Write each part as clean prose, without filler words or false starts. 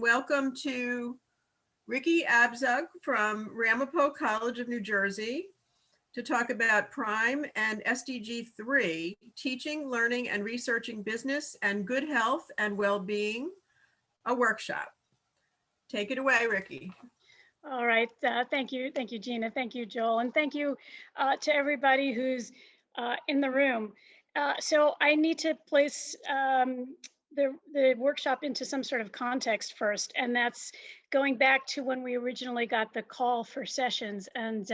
Welcome to Rikki Abzug from Ramapo College of New Jersey to talk about PRIME and SDG3, Teaching, Learning, and Researching Business and Good Health and Well-Being, a workshop. Take it away, Rikki. All right, thank you, Gina, thank you, Joel, and thank you to everybody who's in the room. So I need to place the workshop into some sort of context first, and that's going back to when we originally got the call for sessions. And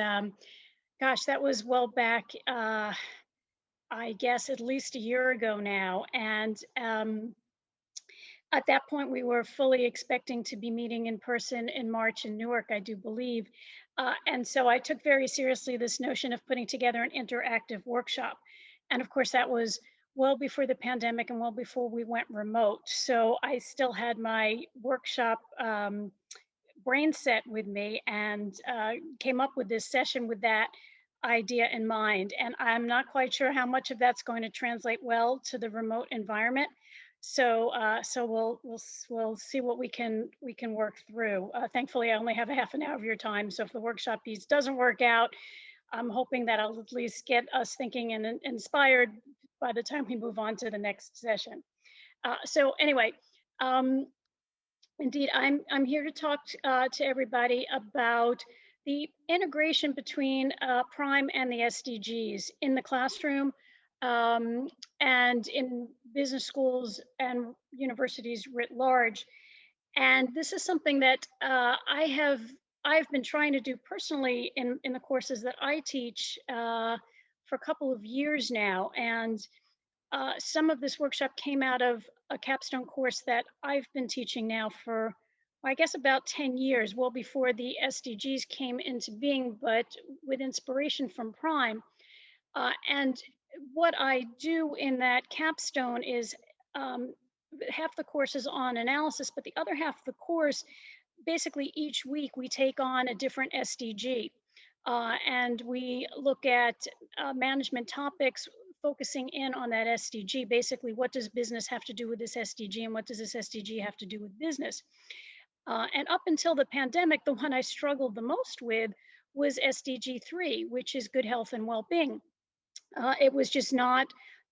gosh, that was well back, I guess at least a year ago now. And at that point, we were fully expecting to be meeting in person in March in Newark, I do believe. And so I took very seriously this notion of putting together an interactive workshop. And of course, that was well before the pandemic and well before we went remote. So I still had my workshop brain set with me and came up with this session with that idea in mind. And I'm not quite sure how much of that's going to translate well to the remote environment. So we'll see what we can work through. Thankfully, I only have a half an hour of your time. So if the workshop piece doesn't work out, I'm hoping that I'll at least get us thinking and inspired by the time we move on to the next session. So anyway, indeed, I'm here to talk to everybody about the integration between PRIME and the SDGs in the classroom and in business schools and universities writ large. And this is something that I've been trying to do personally in the courses that I teach for a couple of years now. And some of this workshop came out of a capstone course that I've been teaching now for, I guess, about 10 years, well before the SDGs came into being, but with inspiration from PRIME. And what I do in that capstone is half the course is on analysis, but the other half of the course, basically each week we take on a different SDG. And we look at management topics focusing in on that SDG. Basically, what does business have to do with this SDG and what does this SDG have to do with business? And up until the pandemic, the one I struggled the most with was SDG3, which is good health and well-being. It was just not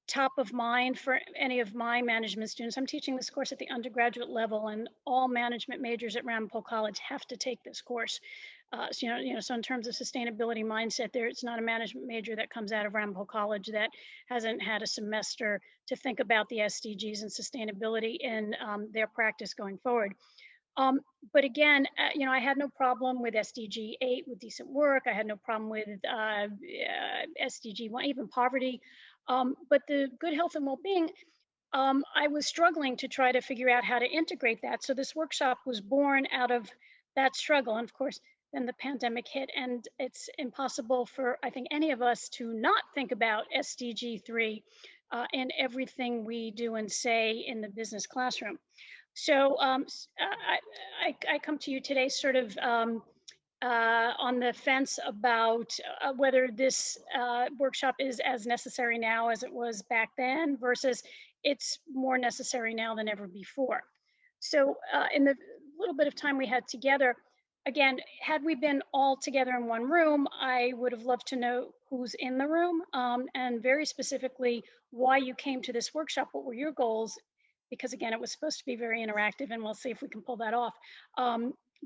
top of mind for any of my management students. I'm teaching this course at the undergraduate level, and all management majors at Ramapo College have to take this course. So in terms of sustainability mindset, it's not a management major that comes out of Ramapo College that hasn't had a semester to think about the SDGs and sustainability in their practice going forward. But again, I had no problem with SDG 8 with decent work. I had no problem with SDG 1, even poverty. But the good health and well-being, I was struggling to try to figure out how to integrate that. So this workshop was born out of that struggle. And of course, then the pandemic hit, and it's impossible for, I think, any of us to not think about SDG 3 in everything we do and say in the business classroom. So I come to you today sort of on the fence about whether this workshop is as necessary now as it was back then versus it's more necessary now than ever before. So in the little bit of time we had together, again, had we been all together in one room, I would have loved to know who's in the room and very specifically why you came to this workshop. What were your goals? Because again, it was supposed to be very interactive, and we'll see if we can pull that off.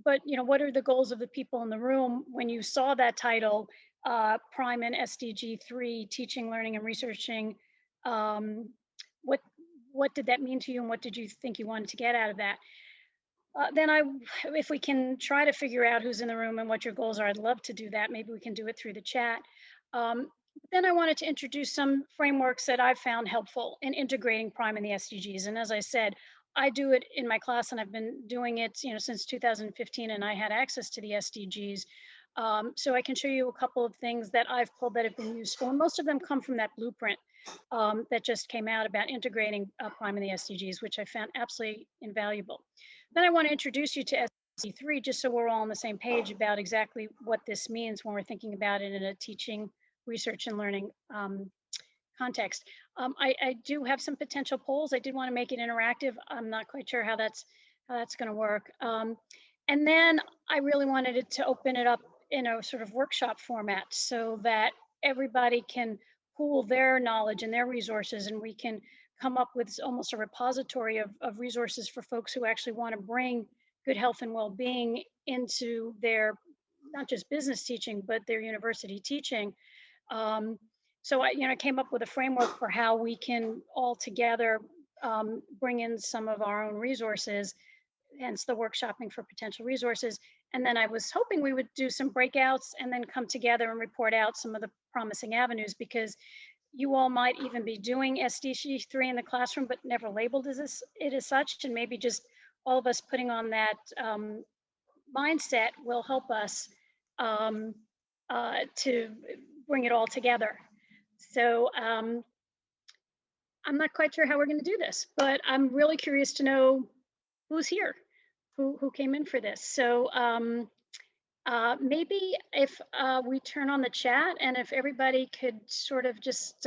But what are the goals of the people in the room when you saw that title, PRIME and SDG 3, Teaching, Learning, and Researching? What did that mean to you, and what did you think you wanted to get out of that? Then if we can try to figure out who's in the room and what your goals are, I'd love to do that. Maybe we can do it through the chat. Then I wanted to introduce some frameworks that I've found helpful in integrating PRIME and the SDGs. And as I said, I do it in my class, and I've been doing it since 2015, and I had access to the SDGs. So I can show you a couple of things that I've pulled that have been useful. And most of them come from that blueprint that just came out about integrating PRIME and the SDGs, which I found absolutely invaluable. Then I want to introduce you to SDG3, just so we're all on the same page about exactly what this means when we're thinking about it in a teaching, research, and learning context. I do have some potential polls. I did want to make it interactive. I'm not quite sure how that's going to work. And then I really wanted it to open it up in a sort of workshop format so that everybody can pool their knowledge and their resources, and we can come up with almost a repository of resources for folks who actually want to bring good health and well-being into their, not just business teaching, but their university teaching. So I came up with a framework for how we can all together bring in some of our own resources, hence the workshopping for potential resources. And then I was hoping we would do some breakouts and then come together and report out some of the promising avenues, because you all might even be doing SDG3 in the classroom, but never labeled it as such. And maybe just all of us putting on that mindset will help us to bring it all together. So I'm not quite sure how we're going to do this, but I'm really curious to know who's here, who came in for this. So maybe if we turn on the chat, and if everybody could sort of just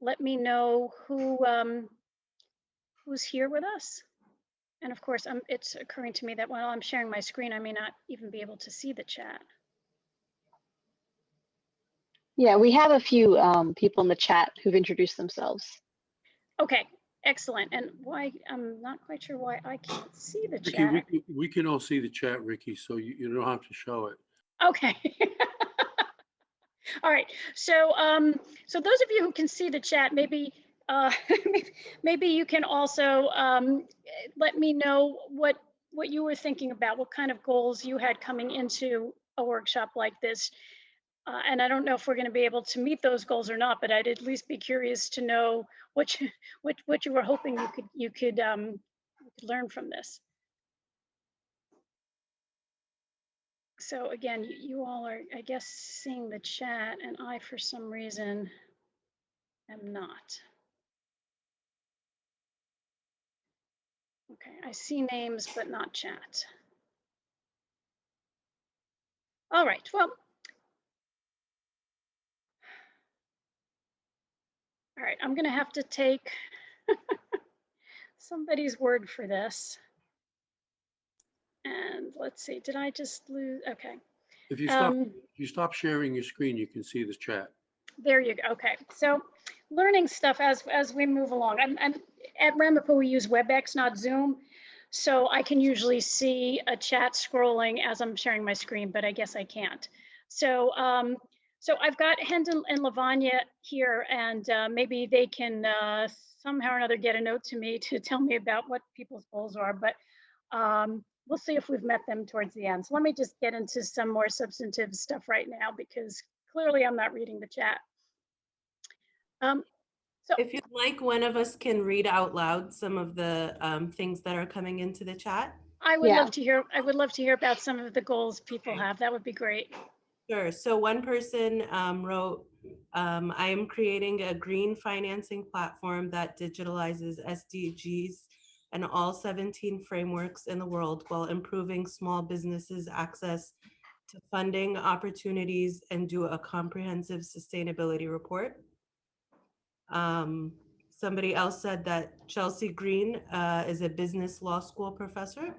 let me know who's here with us. And of course, it's occurring to me that while I'm sharing my screen, I may not even be able to see the chat. Yeah, we have a few people in the chat who've introduced themselves. Okay, excellent. And why, I'm not quite sure why I can't see the Rikki, chat. we can all see the chat, Rikki, so you don't have to show it. Okay. All right. So so those of you who can see the chat, maybe maybe you can also let me know what you were thinking about, what kind of goals you had coming into a workshop like this. And I don't know if we're going to be able to meet those goals or not, but I'd at least be curious to know what you were hoping you could learn from this. So again, you all are, I guess, seeing the chat, and I, for some reason, am not. Okay, I see names, but not chat. All right, well. All right, I'm gonna have to take somebody's word for this. And let's see, did I just lose? Okay. If you stop sharing your screen, you can see the chat. There you go. Okay, so learning stuff as we move along. I'm at Ramapo, we use WebEx, not Zoom, so I can usually see a chat scrolling as I'm sharing my screen, but I guess I can't. So so I've got Hendon and Lavanya here, and maybe they can somehow or another get a note to me to tell me about what people's goals are, but we'll see if we've met them towards the end. So let me just get into some more substantive stuff right now, because clearly I'm not reading the chat. So if you'd like, one of us can read out loud some of the things that are coming into the chat. I would love to hear. I would love to hear about some of the goals people have. That would be great. Sure. So one person wrote, I am creating a green financing platform that digitalizes SDGs and all 17 frameworks in the world while improving small businesses' access to funding opportunities and do a comprehensive sustainability report. Somebody else said that Chelsea Green is a business law school professor.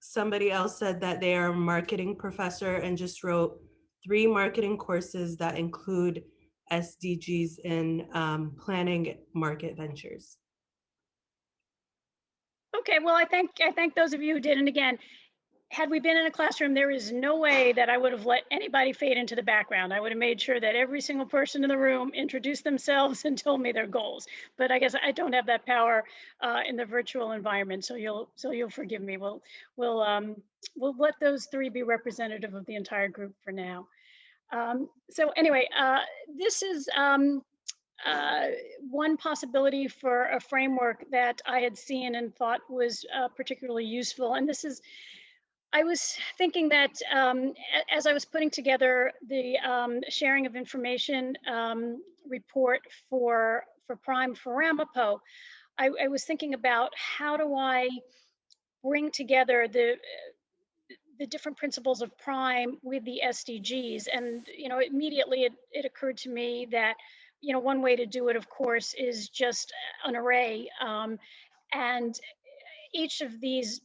Somebody else said that they are a marketing professor and just wrote 3 marketing courses that include SDGs in planning market ventures. Okay, well, I thank those of you who did. And again, had we been in a classroom, there is no way that I would have let anybody fade into the background. I would have made sure that every single person in the room introduced themselves and told me their goals. But I guess I don't have that power in the virtual environment, so you'll forgive me. We'll let those 3 be representative of the entire group for now. So anyway, this is one possibility for a framework that I had seen and thought was particularly useful. And this is, I was thinking that as I was putting together the sharing of information report for PRIME for Ramapo, I was thinking about how do I bring together the different principles of PRIME with the SDGs. And immediately it occurred to me that you know, one way to do it, of course, is just an array. And each of these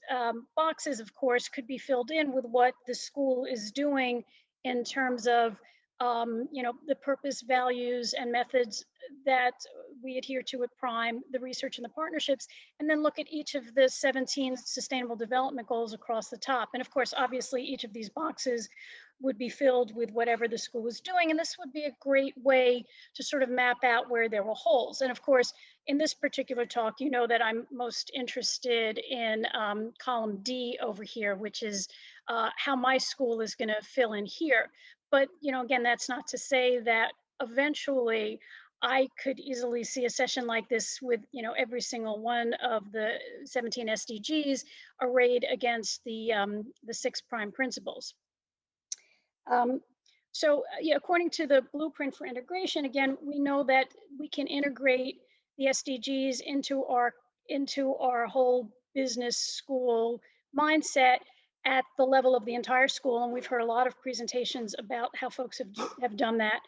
boxes, of course, could be filled in with what the school is doing in terms of, you know, the purpose, values, and methods that we adhere to at Prime, the research and the partnerships, and then look at each of the 17 sustainable development goals across the top. And of course, obviously, each of these boxes would be filled with whatever the school was doing. And this would be a great way to sort of map out where there were holes. And of course, in this particular talk, you know that I'm most interested in column D over here, which is how my school is going to fill in here. But, you know, again, that's not to say that eventually I could easily see a session like this with, you know, every single one of the 17 SDGs arrayed against the 6 prime principles. Yeah, according to the blueprint for integration, again, we know that we can integrate the SDGs into our whole business school mindset at the level of the entire school. And we've heard a lot of presentations about how folks have done that.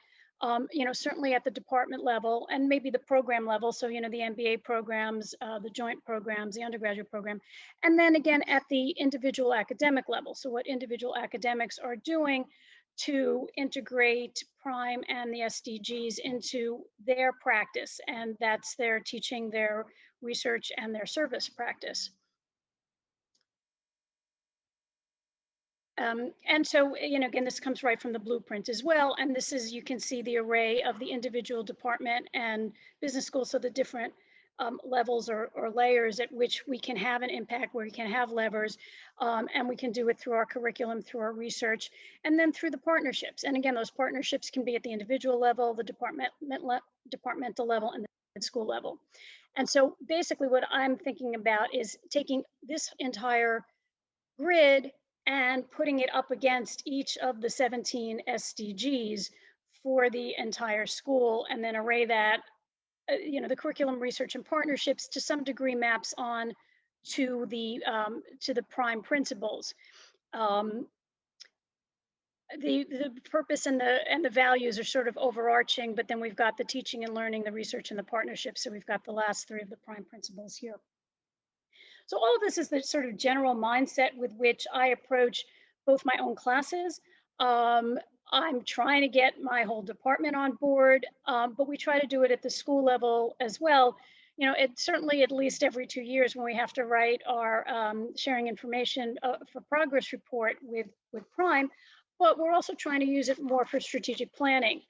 You know, certainly at the department level and maybe the program level. So, you know, the MBA programs, the joint programs, the undergraduate program, and then again at the individual academic level. So what individual academics are doing to integrate Prime and the SDGs into their practice. And that's their teaching, their research, and their service practice. And so, you know, again, this comes right from the blueprint as well. And this is, you can see the array of the individual department and business schools. So the different levels or layers at which we can have an impact, where we can have levers, and we can do it through our curriculum, through our research, and then through the partnerships. And again, those partnerships can be at the individual level, the departmental level, and the school level. And so basically what I'm thinking about is taking this entire grid and putting it up against each of the 17 SDGs for the entire school, and then array that, you know, the curriculum, research, and partnerships to some degree maps on to the prime principles. The purpose and the values are sort of overarching, but then we've got the teaching and learning, the research, and the partnerships. So we've got the last 3 of the prime principles here. So all of this is the sort of general mindset with which I approach both my own classes. I'm trying to get my whole department on board, but we try to do it at the school level as well. You know, it's certainly at least every 2 years when we have to write our sharing information for progress report with Prime, but we're also trying to use it more for strategic planning.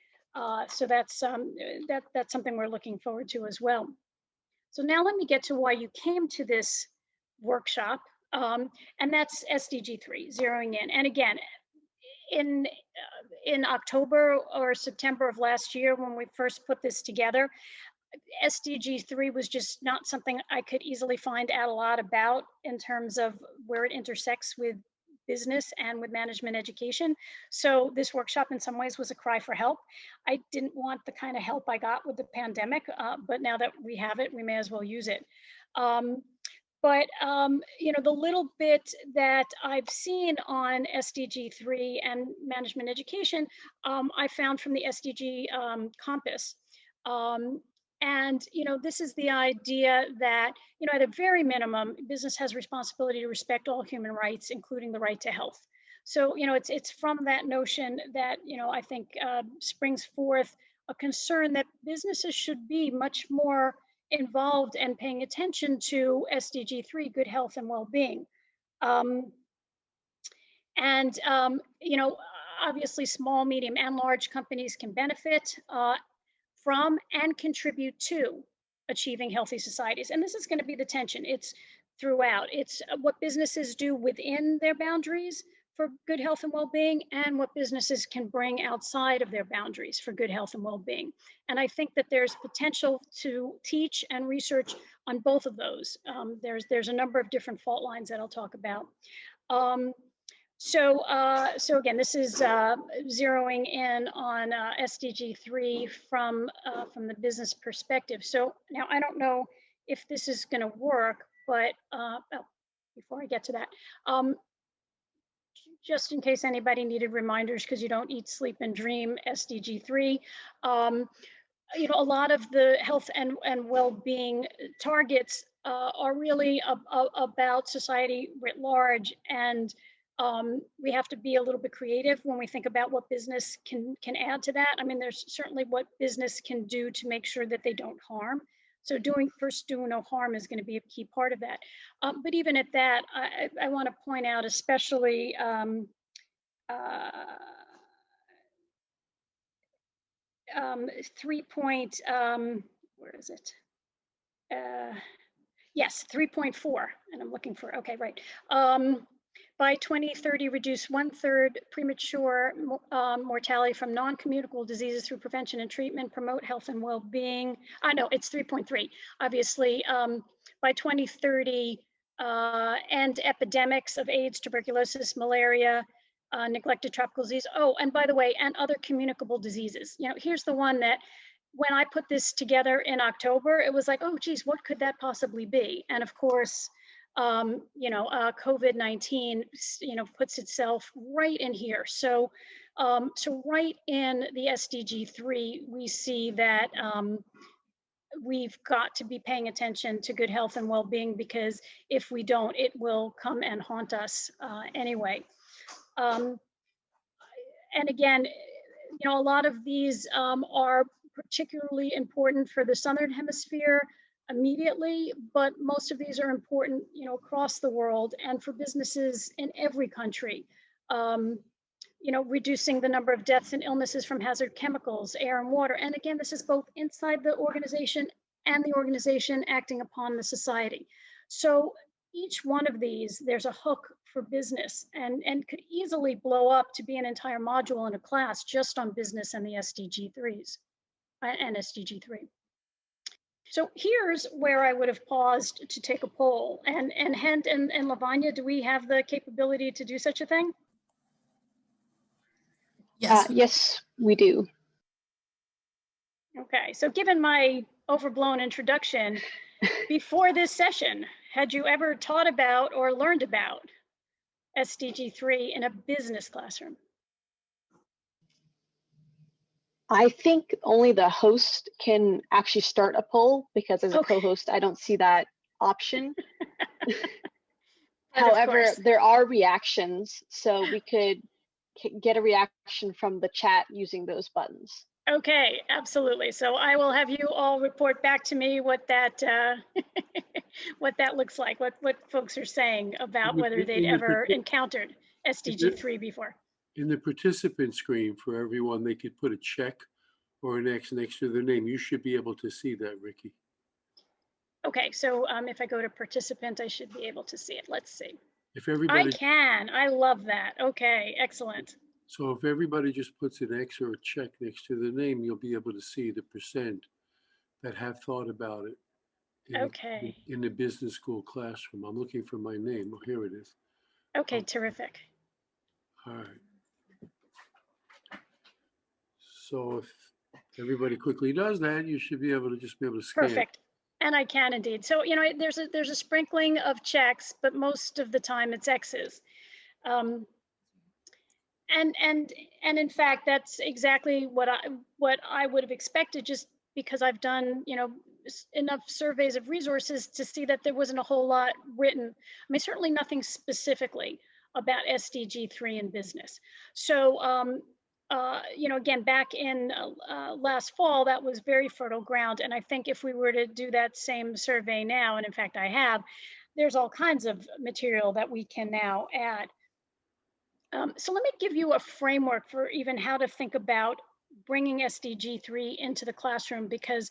So that's something we're looking forward to as well. So now let me get to why you came to this workshop, and that's SDG3, zeroing in. And again, in October or September of last year, when we first put this together, SDG3 was just not something I could easily find out a lot about in terms of where it intersects with business and with management education. So this workshop in some ways was a cry for help. I didn't want the kind of help I got with the pandemic, but now that we have it, we may as well use it. You know, the little bit that I've seen on SDG3 and management education, I found from the SDG compass. And, you know, this is the idea that, you know, at a very minimum, business has responsibility to respect all human rights, including the right to health. So, you know, it's from that notion that, you know, I think springs forth a concern that businesses should be much more involved and paying attention to SDG3, good health and well-being. You know, obviously small, medium, and large companies can benefit from and contribute to achieving healthy societies. And this is going to be the tension. It's throughout. It's what businesses do within their boundaries for good health and well-being, and what businesses can bring outside of their boundaries for good health and well-being. And I think that there's potential to teach and research on both of those. There's a number of different fault lines that I'll talk about. So again, this is zeroing in on SDG3 from the business perspective. So now I don't know if this is going to work, but before I get to that, just in case anybody needed reminders, because you don't eat, sleep, and dream SDG3. you know, a lot of the health and well-being targets are really about society writ large, and we have to be a little bit creative when we think about what business can add to that. I mean, there's certainly what business can do to make sure that they don't harm. So do no harm is going to be a key part of that. But even at that, I want to point out, especially 3.4, and I'm looking for, okay, right. By 2030, reduce 1/3 premature mortality from non-communicable diseases through prevention and treatment, promote health and well-being. I know it's 3.3, obviously. By 2030, end epidemics of AIDS, tuberculosis, malaria, neglected tropical disease. Oh, and by the way, and other communicable diseases. You know, here's the one that when I put this together in October, it was like, oh, geez, what could that possibly be? And of course, you know, COVID-19, you know, puts itself right in here. So, so right in the SDG3, we see that we've got to be paying attention to good health and well-being, because if we don't, it will come and haunt us anyway. And again, you know, a lot of these are particularly important for the Southern Hemisphere immediately, but most of these are important, you know, across the world and for businesses in every country. You know, reducing the number of deaths and illnesses from hazard chemicals, air and water. And again, this is both inside the organization and the organization acting upon the society. So each one of these, there's a hook for business, and could easily blow up to be an entire module in a class just on business and the SDG3s and SDG3. So here's where I would have paused to take a poll. And Hent and Lavanya, do we have the capability to do such a thing? Yes. Yes, we do. Okay, so given my overblown introduction, before this session, had you ever taught about or learned about SDG3 in a business classroom? I think only the host can actually start a poll, because as a Okay. co-host, I don't see that option. But of However, course. there are reactions, so we could get a reaction from the chat using those buttons. Okay, absolutely. So I will have you all report back to me what that what that looks like, what folks are saying about whether they'd ever encountered SDG3 before. In the participant screen for everyone, they could put a check or an X next to their name. You should be able to see that, Rikki. Okay, so if I go to participant, I should be able to see it. Let's see. If everybody, I can. I love that. Okay, excellent. so if everybody just puts an X or a check next to the name, you'll be able to see the percent that have thought about it in the business school classroom. I'm looking for my name. Oh, here it is. Okay, terrific. All right. So if everybody quickly does that, you should be able to scan. Perfect. And I can indeed. So, you know, there's a sprinkling of checks, but most of the time it's X's. And in fact, that's exactly what I would have expected, just because I've done, you know, enough surveys of resources to see that there wasn't a whole lot written. I mean, certainly nothing specifically about SDG3 in business. So, you know, again, back in last fall, that was very fertile ground. And I think if we were to do that same survey now, and in fact I have, there's all kinds of material that we can now add. So let me give you a framework for even how to think about bringing SDG3 into the classroom, because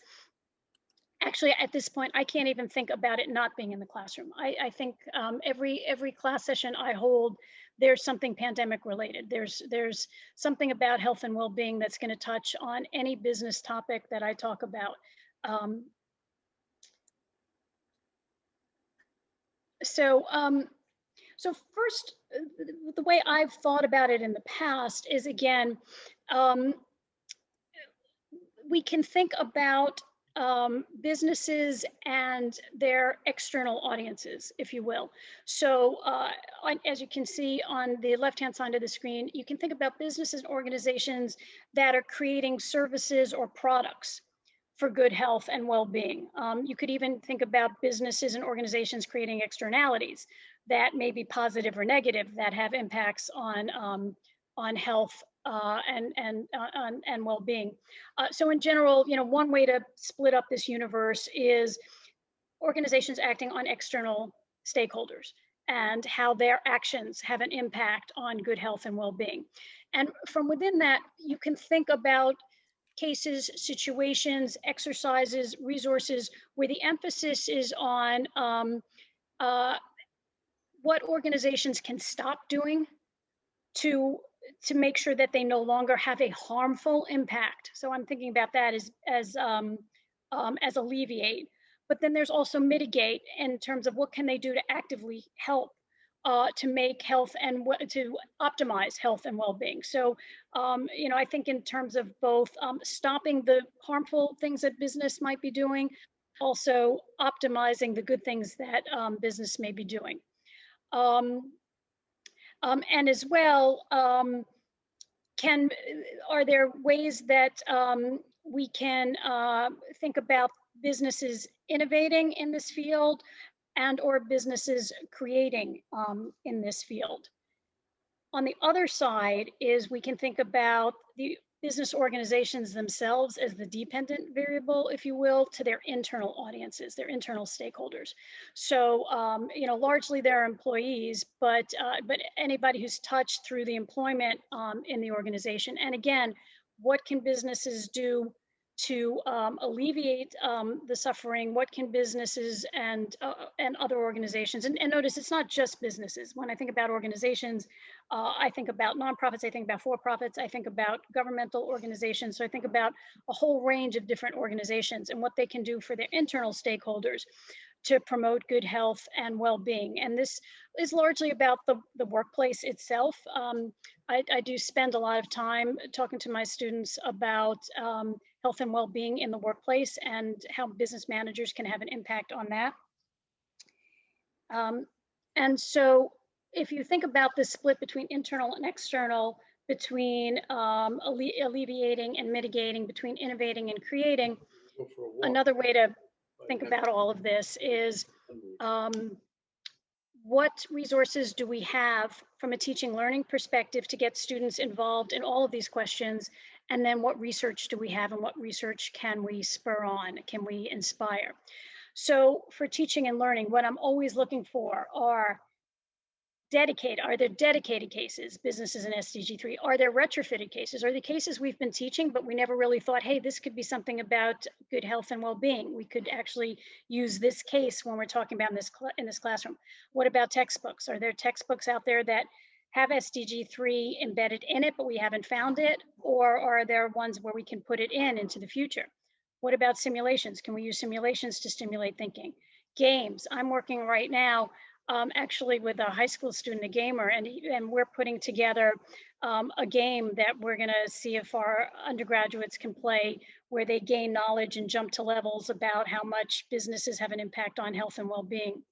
actually at this point, I can't even think about it not being in the classroom. I think every class session I hold, there's something pandemic related. There's something about health and well-being that's going to touch on any business topic that I talk about. So first, the way I've thought about it in the past is, again, we can think about businesses and their external audiences, if you will. So as you can see on the left-hand side of the screen, you can think about businesses and organizations that are creating services or products. for good health and well-being. You could even think about businesses and organizations creating externalities that may be positive or negative that have impacts on health and well-being. So in general, one way to split up this universe is organizations acting on external stakeholders and how their actions have an impact on good health and well-being. And from within that, you can think about cases, situations, exercises, resources, where the emphasis is on what organizations can stop doing to make sure that they no longer have a harmful impact. So I'm thinking about that as alleviate. But then there's also mitigate in terms of what can they do to actively help to make health and to optimize health and well-being. So, I think in terms of both stopping the harmful things that business might be doing, also optimizing the good things that business may be doing. And as well, are there ways that we can think about businesses innovating in this field and or businesses creating in this field? On the other side is we can think about the business organizations themselves as the dependent variable, if you will, to their internal audiences, their internal stakeholders. So, largely they're employees, but anybody who's touched through the employment in the organization. And again, what can businesses do to alleviate the suffering? What can businesses and other organizations, and notice it's not just businesses. When I think about organizations, I think about nonprofits, I think about for-profits, I think about governmental organizations. So I think about a whole range of different organizations and what they can do for their internal stakeholders to promote good health and well-being. And this is largely about the workplace itself. I do spend a lot of time talking to my students about health and well-being in the workplace and how business managers can have an impact on that. And so if you think about the split between internal and external, between alleviating and mitigating, between innovating and creating, another way to think about all of this is what resources do we have from a teaching learning perspective to get students involved in all of these questions? And then what research do we have and what research can we spur on, can we inspire? So for teaching and learning, what I'm always looking for are there dedicated cases, businesses in SDG3? Are there retrofitted cases? Are the cases we've been teaching, but we never really thought, hey, this could be something about good health and well-being. We could actually use this case when we're talking about in this classroom. What about textbooks? Are there textbooks out there that have SDG3 embedded in it, but we haven't found it? Or are there ones where we can put it into the future? What about simulations? Can we use simulations to stimulate thinking? Games. I'm working right now actually with a high school student, a gamer, and we're putting together a game that we're going to see if our undergraduates can play, where they gain knowledge and jump to levels about how much businesses have an impact on health and well-being.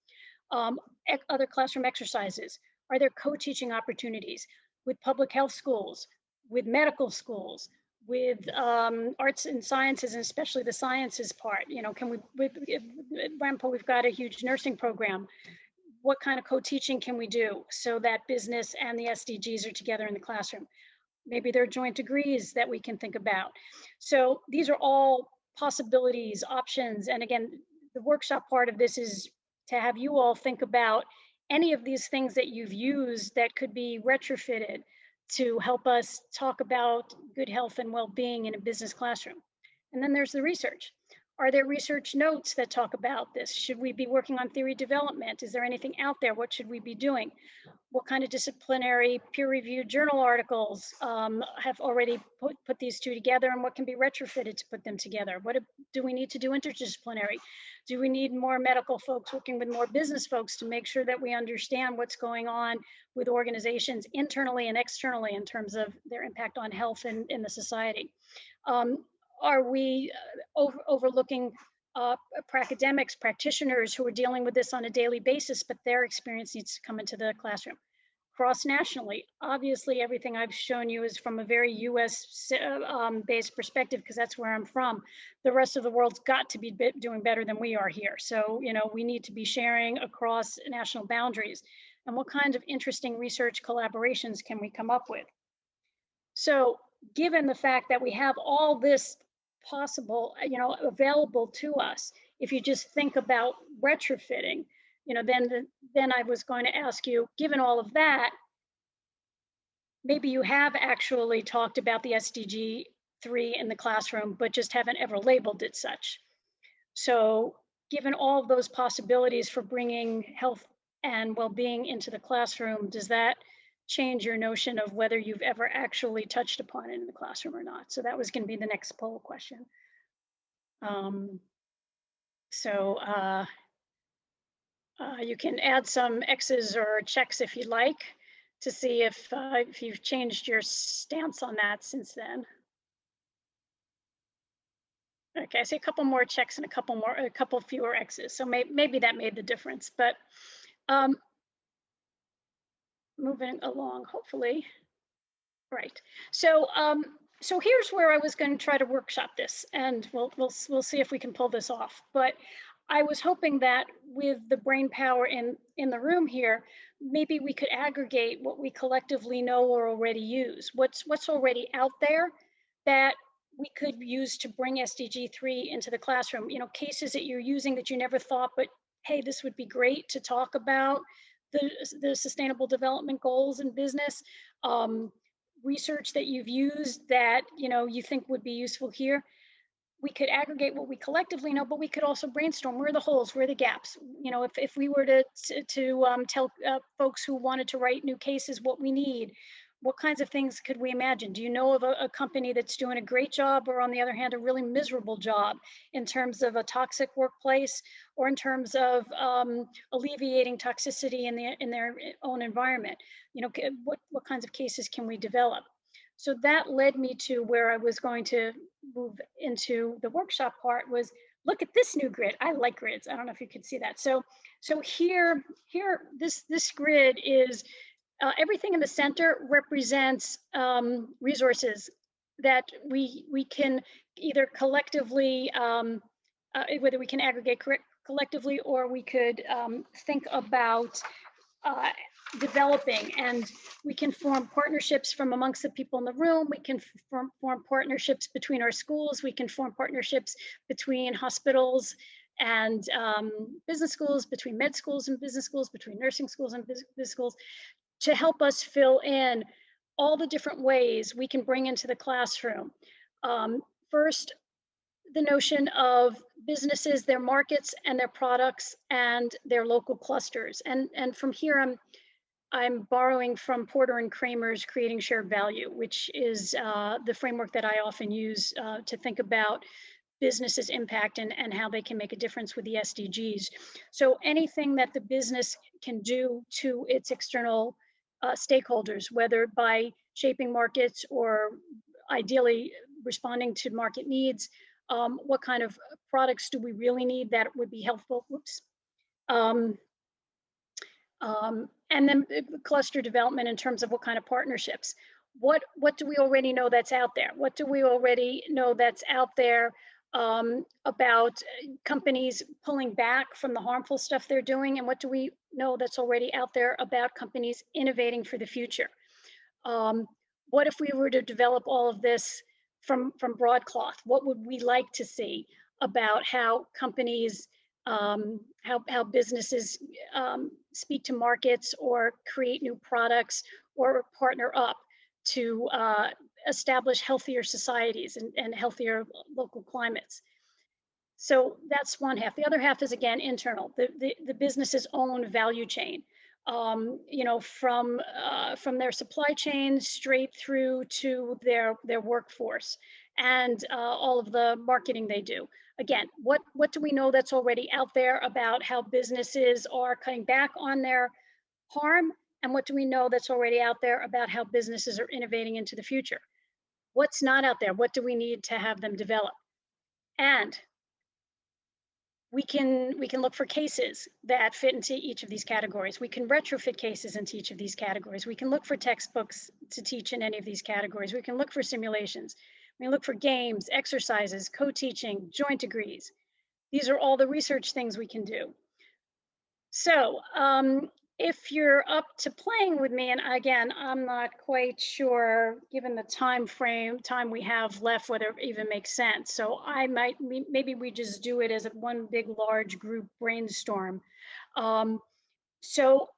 Other classroom exercises. Are there co-teaching opportunities with public health schools, with medical schools, with arts and sciences, and especially the sciences part? Can we, with Ramapo, we've got a huge nursing program. What kind of co-teaching can we do so that business and the SDGs are together in the classroom? Maybe there are joint degrees that we can think about. So these are all possibilities, options. And again, the workshop part of this is to have you all think about any of these things that you've used that could be retrofitted to help us talk about good health and well-being in a business classroom. And then there's the research. Are there research notes that talk about this? Should we be working on theory development? Is there anything out there? What should we be doing? What kind of disciplinary peer-reviewed journal articles have already put these two together, and what can be retrofitted to put them together? What do we need to do interdisciplinary? Do we need more medical folks working with more business folks to make sure that we understand what's going on with organizations internally and externally in terms of their impact on health in the society? Are we overlooking academics, practitioners who are dealing with this on a daily basis, but their experience needs to come into the classroom? cross-nationally. Obviously, everything I've shown you is from a very US based perspective, because that's where I'm from. The rest of the world's got to be doing better than we are here. So, you know, we need to be sharing across national boundaries. And what kinds of interesting research collaborations can we come up with? So given the fact that we have all this possible, you know, available to us, if you just think about retrofitting, you know, then I was going to ask you, given all of that, maybe you have actually talked about the SDG3 in the classroom, but just haven't ever labeled it such. So given all of those possibilities for bringing health and well-being into the classroom, does that change your notion of whether you've ever actually touched upon it in the classroom or not? So that was going to be the next poll question. You can add some X's or checks if you'd like to see if you've changed your stance on that since then. Okay, I see a couple more checks and a couple fewer X's. So maybe that made the difference, but moving along, hopefully. Right. So so here's where I was going to try to workshop this, and we'll see if we can pull this off. But I was hoping that with the brain power in the room here, maybe we could aggregate what we collectively know or already use. What's already out there that we could use to bring SDG3 into the classroom. You know, cases that you're using that you never thought, but hey, this would be great to talk about the sustainable development goals in business. Research that you've used that, you know, you think would be useful here. We could aggregate what we collectively know, but we could also brainstorm where are the holes, where are the gaps. You know, if we were to tell folks who wanted to write new cases what we need, what kinds of things could we imagine? Do you know of a company that's doing a great job, or on the other hand, a really miserable job in terms of a toxic workplace, or in terms of alleviating toxicity in their own environment? You know, what kinds of cases can we develop? So that led me to where I was going to move into the workshop part, was look at this new grid. I like grids. I don't know if you could see that. So here this grid is everything in the center represents resources that we can either collectively, whether we can aggregate collectively, or we could think about developing, and we can form partnerships from amongst the people in the room. We can form partnerships between our schools. We can form partnerships between hospitals and business schools, between med schools and business schools, between nursing schools and business schools, to help us fill in all the different ways we can bring into the classroom. First, the notion of businesses, their markets and their products and their local clusters. And from here, I'm borrowing from Porter and Kramer's Creating Shared Value, which is the framework that I often use to think about businesses' impact and how they can make a difference with the SDGs. So anything that the business can do to its external stakeholders, whether by shaping markets or ideally responding to market needs, what kind of products do we really need that would be helpful? Whoops. And then cluster development in terms of what kind of partnerships. What do we already know that's out there? What do we already know that's out there about companies pulling back from the harmful stuff they're doing? And what do we know that's already out there about companies innovating for the future? What if we were to develop all of this from broadcloth? What would we like to see about how companies, how businesses speak to markets or create new products or partner up to establish healthier societies and healthier local climates? So that's one half. The other half is, again, internal, the business's own value chain. You know, from their supply chain straight through to their workforce and all of the marketing they do. Again, what do we know that's already out there about how businesses are cutting back on their harm? And what do we know that's already out there about how businesses are innovating into the future? What's not out there? What do we need to have them develop? And we can look for cases that fit into each of these categories. We can retrofit cases into each of these categories. We can look for textbooks to teach in any of these categories. We can look for simulations. We can look for games, exercises, co-teaching, joint degrees. These are all the research things we can do. So if you're up to playing with me, and again, I'm not quite sure, given the time we have left, whether it even makes sense. So maybe we just do it as one big, large group brainstorm. So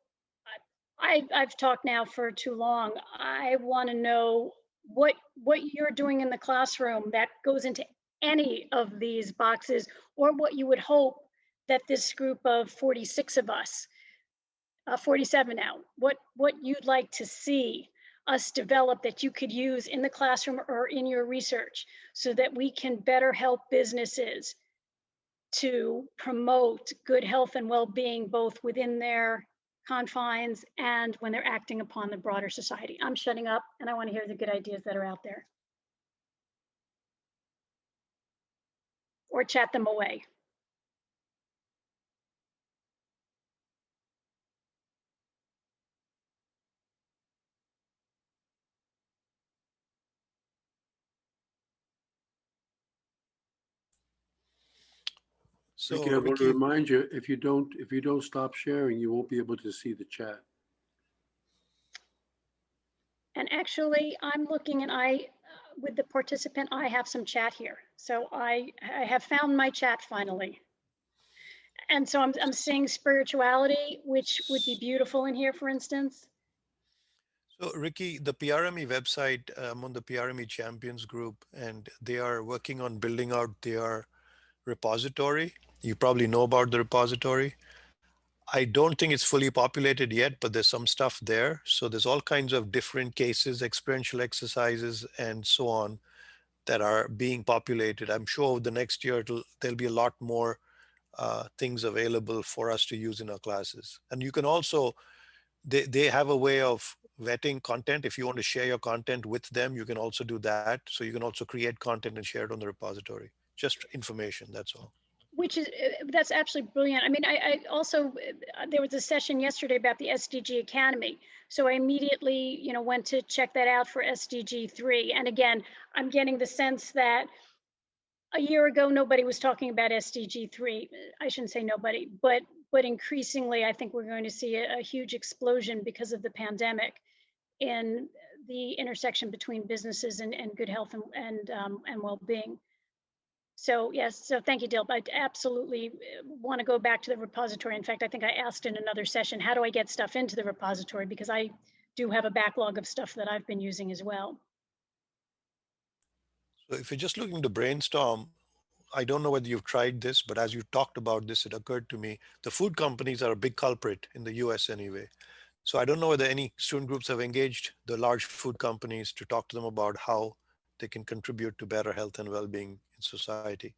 I've talked now for too long. I want to know what you're doing in the classroom that goes into any of these boxes, or what you would hope that this group of 46 of us, 47 now, what you'd like to see us develop that you could use in the classroom or in your research, so that we can better help businesses to promote good health and well-being, both within their confines and when they're acting upon the broader society. I'm shutting up, and I want to hear the good ideas that are out there. Or chat them away. So Rikki, I want to remind you, if you don't stop sharing, you won't be able to see the chat. And actually, I'm looking, and with the participant, I have some chat here. So I have found my chat finally. And so I'm seeing spirituality, which would be beautiful in here, for instance. So Rikki, the PRME website, I'm on the PRME Champions group, and they are working on building out their repository. You probably know about the repository. I don't think it's fully populated yet, but there's some stuff there. So there's all kinds of different cases, experiential exercises, and so on that are being populated. I'm sure over the next year, there'll be a lot more things available for us to use in our classes. And you can also, they have a way of vetting content. If you want to share your content with them, you can also do that. So you can also create content and share it on the repository. Just information, that's all. Which is, that's absolutely brilliant. I mean, I also, there was a session yesterday about the SDG Academy. So I immediately, went to check that out for SDG3. And again, I'm getting the sense that a year ago, nobody was talking about SDG3. I shouldn't say nobody, but increasingly, I think we're going to see a huge explosion because of the pandemic in the intersection between businesses and good health and well-being. So yes, so thank you, Dil. I absolutely want to go back to the repository. In fact, I think I asked in another session, how do I get stuff into the repository? Because I do have a backlog of stuff that I've been using as well. So if you're just looking to brainstorm, I don't know whether you've tried this, but as you talked about this, it occurred to me, the food companies are a big culprit in the US anyway. So I don't know whether any student groups have engaged the large food companies to talk to them about how they can contribute to better health and well-being in society.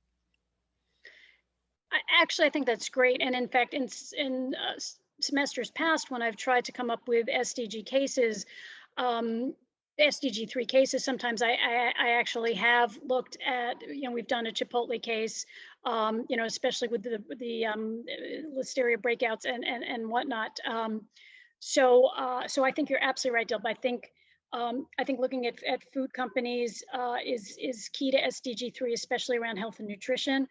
Actually, I think that's great. And in fact, in semesters past, when I've tried to come up with SDG cases, SDG3 cases, sometimes I actually have looked at, we've done a Chipotle case, especially with the listeria breakouts and whatnot. So I think you're absolutely right, Dil. I think looking at food companies is key to SDG3, especially around health and nutrition.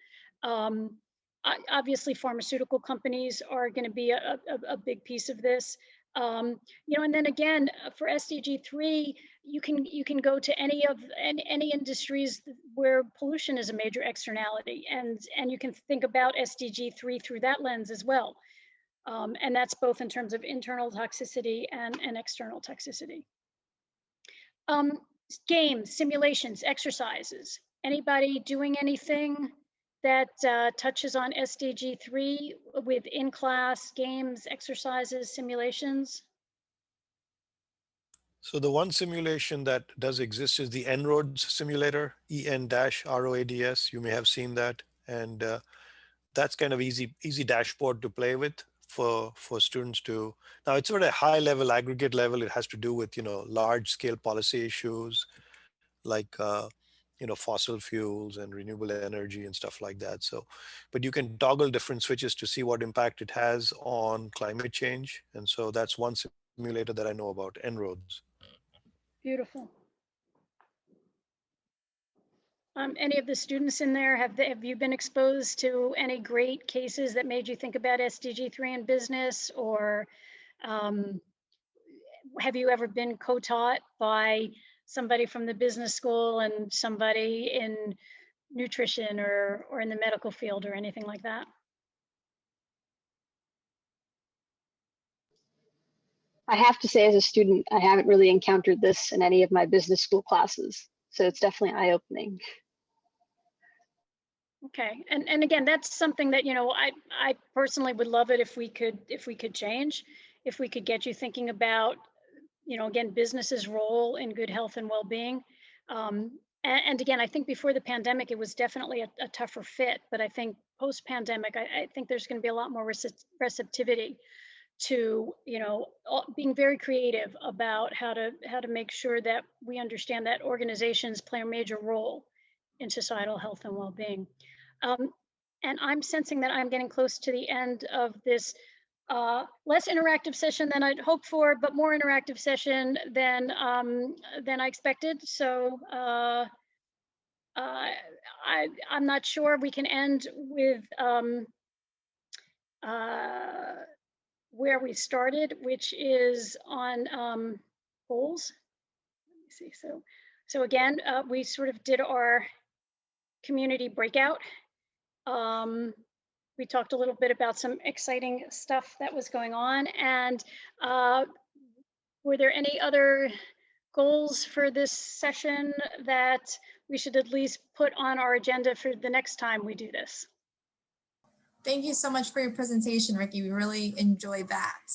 Obviously, pharmaceutical companies are going to be a big piece of this. And then again, for SDG3, you can go to any industries where pollution is a major externality, and you can think about SDG3 through that lens as well. And that's both in terms of internal toxicity and external toxicity. Games, simulations, exercises. Anybody doing anything that touches on SDG3 with in-class games, exercises, simulations? So the one simulation that does exist is the En-ROADS simulator, EN-ROADS. You may have seen that. And that's kind of easy dashboard to play with for students to. Now it's at a high level, aggregate level. It has to do with, large scale policy issues like fossil fuels and renewable energy and stuff like that. So, but you can toggle different switches to see what impact it has on climate change. And so that's one simulator that I know about, En-ROADS. Beautiful. Any of the students in there, have you been exposed to any great cases that made you think about SDG3 and business, or have you ever been co-taught by somebody from the business school and somebody in nutrition or in the medical field or anything like that? I have to say, as a student, I haven't really encountered this in any of my business school classes. So it's definitely eye-opening. Okay, and again, that's something that, I personally would love it if we could change, if we could get you thinking about, again, business's role in good health and well-being. And again, I think before the pandemic, it was definitely a tougher fit, but I think post-pandemic, I think there's going to be a lot more receptivity to, being very creative about how to make sure that we understand that organizations play a major role in societal health and well-being. And I'm sensing that I'm getting close to the end of this less interactive session than I'd hoped for, but more interactive session than I expected. So I'm not sure we can end with where we started, which is on goals. Let me see. So again, we sort of did our community breakout. We talked a little bit about some exciting stuff that was going on, and were there any other goals for this session that we should at least put on our agenda for the next time we do this? Thank you so much for your presentation, Rikki. We really enjoyed that.